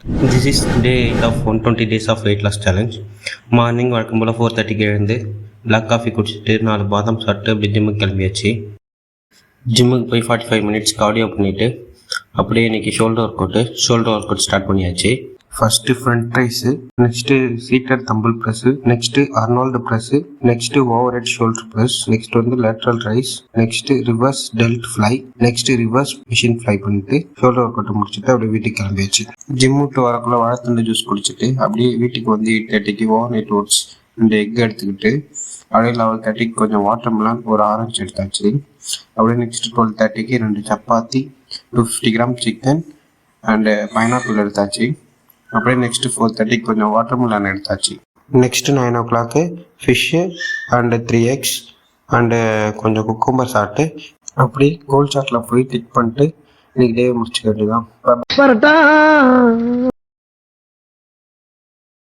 This is day 8 of 120 days of weight loss challenge. Morning வழக்கம் போல் 4:30க்கு எழுந்து black coffee குடிச்சிட்டு 4 பாதாம் சாப்பிட்டு அப்படி ஜிம்முக்கு கிளம்பியாச்சு. ஜிம்முக்கு போய் 45 மினிட்ஸ் கார்டியோ பண்ணிவிட்டு அப்படியே இன்றைக்கி ஷோல்டர் ஒர்க் அவுட் ஸ்டார்ட் பண்ணியாச்சு. First front raise, next seated dumbbell press, next Arnold press, next overhead shoulder press, next வந்து lateral raise, next reverse delt fly, next reverse machine fly பண்ணிட்டு shoulder work out முடிச்சுட்டு அப்படியே வீட்டுக்கு கிளம்பியாச்சு. Gym விட்டு வரக்குள்ள வாழைத்தண்டு ஜூஸ் குடிச்சிட்டு அப்படியே வீட்டுக்கு வந்து 8:30க்கு ஓவர் நைட் ஓட்ஸ் 2 எக் எடுத்துக்கிட்டு அப்படியே 11:30க்கு கொஞ்சம் வாட்டர் மெலன் ஒரு ஆரஞ்சு எடுத்தாச்சு. அப்படியே நெக்ஸ்ட் 12:30க்கு 2 chapati, 250 gram chicken and pineapple எடுத்தாச்சு. அப்படியே நெக்ஸ்ட்டு 4:30க்கு கொஞ்சம் வாட்டர் மெலன் எடுத்தாச்சு. Next 9 o'clock fish and 3 eggs and கொஞ்சம் குக்கும்பர் சாப்பிட்டு அப்படி கோல்ட் சாட்டில் போய் டிக் பண்ணிட்டு இன்னைக்கு டே முடிச்சுக்க வேண்டியதான்.